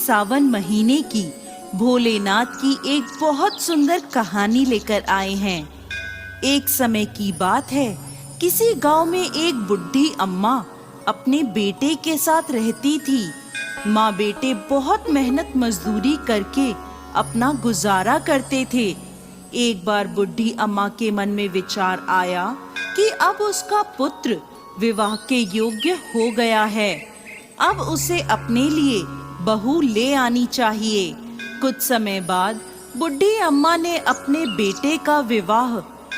सावन महीने की भोलेनाथ की एक बहुत सुंदर कहानी लेकर आए हैं। एक समय की बात है, किसी गांव में एक बुढ़ी अम्मा अपने बेटे के साथ रहती थी। माँ बेटे बहुत मेहनत मजदूरी करके अपना गुजारा करते थे। एक बार बुढ़ी अम्मा के मन में विचार आया कि अब उसका पुत्र विवाह के योग्य हो गया है, अब उसे अपने लिए बहू ले आनी चाहिए। कुछ समय बाद बुढ़ी अम्मा ने अपने बेटे का विवाह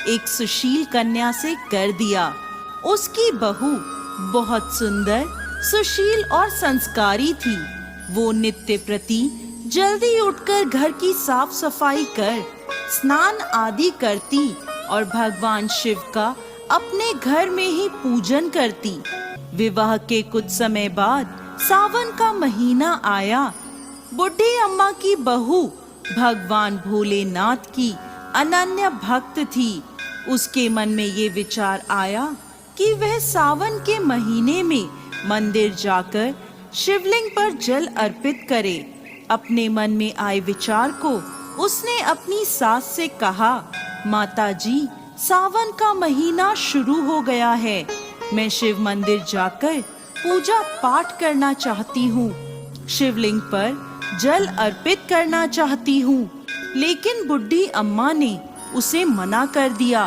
एक सुशील कन्या से कर दिया। उसकी बहू बहुत सुंदर, सुशील और संस्कारी थी। वो नित्य प्रति जल्दी उठकर घर की साफ सफाई कर स्नान आदि करती और भगवान शिव का अपने घर में ही पूजन करती। विवाह के कुछ समय बाद सावन का महीना आया। बुढ़ी अम्मा की बहू भगवान भोलेनाथ की अनन्य भक्त थी। उसके मन में ये विचार आया कि वह सावन के महीने में मंदिर जाकर शिवलिंग पर जल अर्पित करे। अपने मन में आए विचार को उसने अपनी सास से कहा, माताजी, सावन का महीना शुरू हो गया है। मैं शिव मंदिर जाकर पूजा पाठ करना चाहती हूँ, शिवलिंग पर जल अर्पित करना चाहती हूँ। लेकिन बुढ़ी अम्मा ने उसे मना कर दिया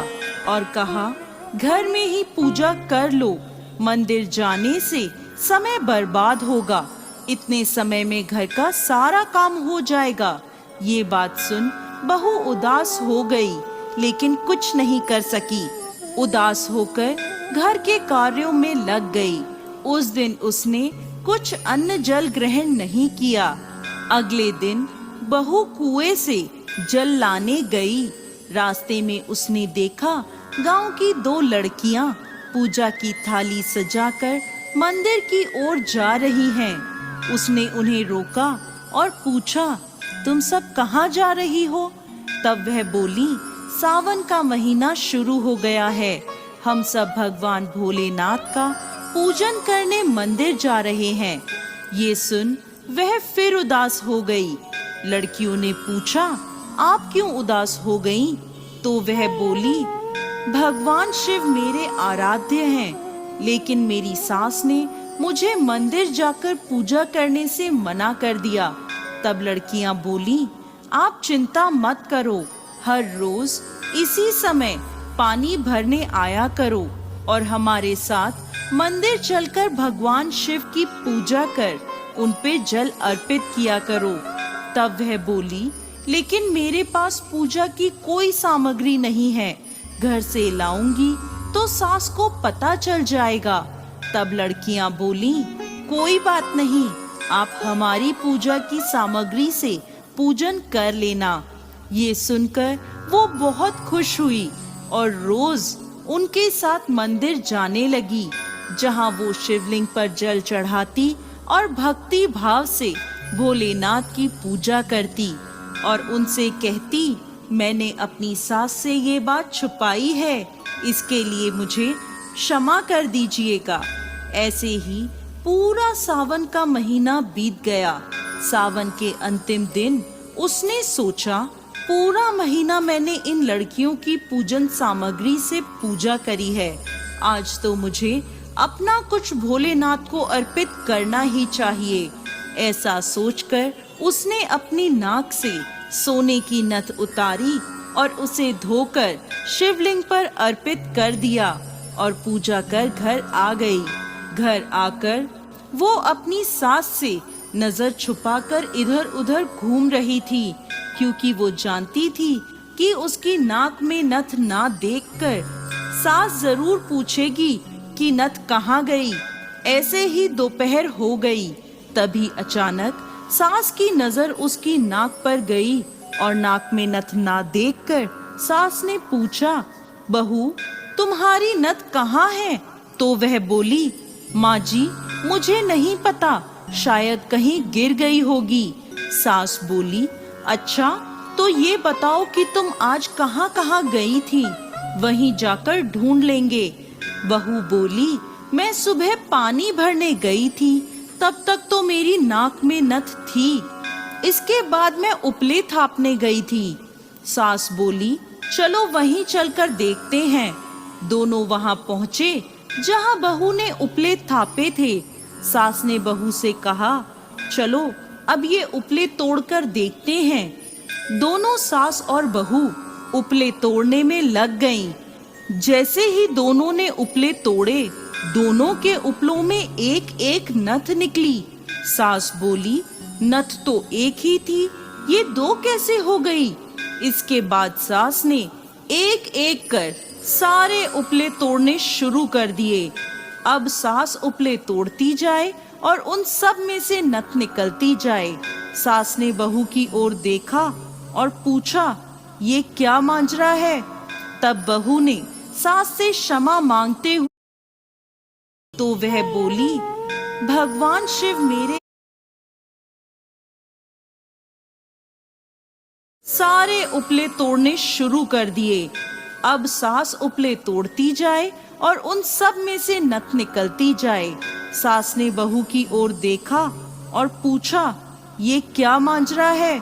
और कहा, घर में ही पूजा कर लो, मंदिर जाने से समय बर्बाद होगा। इतने समय में घर का सारा काम हो जाएगा। ये बात सुन बहू उदास हो गई, लेकिन कुछ नहीं कर सकी। उदास होकर घर के कार्यों में लग गई। उस दिन उसने कुछ अन्न जल ग्रहण नहीं किया। अगले दिन बहू कुएं से जल लाने गई। रास्ते में उसने देखा गांव की दो लड़कियां पूजा की थाली सजाकर मंदिर की ओर जा रही हैं। उसने उन्हें रोका और पूछा, तुम सब कहाँ जा रही हो? तब वह बोली, सावन का महीना शुरू हो गया है, हम सब भगवान भोलेनाथ का पूजन करने मंदिर जा रहे हैं। ये सुन वह फिर उदास हो गई। लड़कियों ने पूछा, आप क्यों उदास हो गईं? तो वह बोली, भगवान शिव मेरे आराध्य हैं, लेकिन मेरी सास ने मुझे मंदिर जाकर पूजा करने से मना कर दिया। तब लड़कियां बोली, आप चिंता मत करो, हर रोज इसी समय पानी भरने आया करो और हमारे साथ मंदिर चलकर भगवान शिव की पूजा कर उन पे जल अर्पित किया करो। तब वह बोली, लेकिन मेरे पास पूजा की कोई सामग्री नहीं है, घर से लाऊंगी तो सास को पता चल जाएगा। तब लड़कियां बोली, कोई बात नहीं, आप हमारी पूजा की सामग्री से पूजन कर लेना। ये सुनकर वो बहुत खुश हुई और रोज उनके साथ मंदिर जाने लगी, जहां वो शिवलिंग पर जल चढ़ाती और भक्ति भाव से भोलेनाथ की पूजा करती और उनसे कहती, मैंने अपनी सास से ये बात छुपाई है, इसके लिए मुझे क्षमा कर दीजिएगा। ऐसे ही पूरा सावन का महीना बीत गया। सावन के अंतिम दिन उसने सोचा, पूरा महीना मैंने इन लड़कियों की पूजन सामग्री से पूजा करी है, आज तो मुझे अपना कुछ भोलेनाथ को अर्पित करना ही चाहिए। ऐसा सोचकर उसने अपनी नाक से सोने की नथ उतारी और उसे धोकर शिवलिंग पर अर्पित कर दिया और पूजा कर घर आ गई। घर आकर वो अपनी सास से नजर छुपाकर इधर उधर घूम रही थी, क्योंकि वो जानती थी कि उसकी नाक में नथ ना देखकर सास जरूर पूछेगी कि नथ कहाँ गई। ऐसे ही दोपहर हो गई। तभी अचानक सास की नजर उसकी नाक पर गई और नाक में नथ ना देखकर सास ने पूछा, बहू, तुम्हारी नथ कहाँ है? तो वह बोली, माँ जी, मुझे नहीं पता, शायद कहीं गिर गई होगी। सास बोली, अच्छा, तो ये बताओ कि तुम आज कहाँ कहाँ गई थी, वहीं जाकर ढूंढ लेंगे। बहू बोली, मैं सुबह पानी भरने गई थी, तब तक तो मेरी नाक में नथ थी। इसके बाद मैं उपले थापने गई थी। सास बोली, चलो वहीं चलकर देखते हैं। दोनों वहां पहुंचे जहां बहू ने उपले थापे थे। सास ने बहू से कहा, चलो अब ये उपले तोड़कर देखते हैं। दोनों सास और बहू उपले तोड़ने में लग गईं। जैसे ही दोनों ने उपले तोड़े, दोनों के उपलों में एक एक नथ निकली। सास बोली, नथ तो एक ही थी, ये दो कैसे हो गई? इसके बाद सास ने एक एक कर सारे उपले तोड़ने शुरू कर दिए। अब सास उपले तोड़ती जाए और उन सब में से नथ निकलती जाए। सास ने बहू की ओर देखा और पूछा, ये क्या मांजरा है? तब बहू ने सास से क्षमा मांगते हुए तो वह बोली, भगवान शिव मेरे सारे उपले तोड़ने शुरू कर दिए। अब सास उपले तोड़ती जाए और उन सब में से नथ निकलती जाए। सास ने बहू की ओर देखा और पूछा, ये क्या मांजरा है?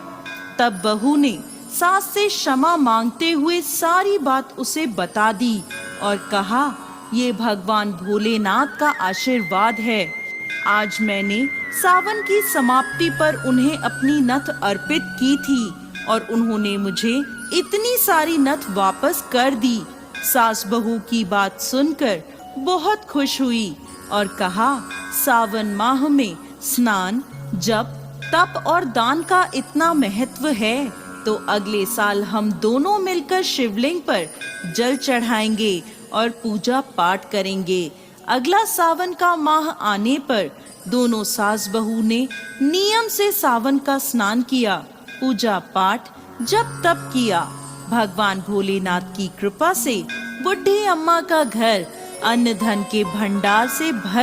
तब बहू ने सास से क्षमा मांगते हुए सारी बात उसे बता दी और कहा, ये भगवान भोलेनाथ का आशीर्वाद है। आज मैंने सावन की समाप्ति पर उन्हें अपनी नथ अर्पित की थी और उन्होंने मुझे इतनी सारी नथ वापस कर दी। सास बहू की बात सुनकर बहुत खुश हुई और कहा, सावन माह में स्नान, जप, तप और दान का इतना महत्व है तो अगले साल हम दोनों मिलकर शिवलिंग पर जल चढ़ाएंगे और पूजा पाठ करेंगे। अगला सावन का माह आने पर दोनों सास बहू ने नियम से सावन का स्नान किया, पूजा पाठ, जप तप किया। भगवान भोलेनाथ की कृपा से बुढ़ी अम्मा का घर अन्न धन के भंडार से भर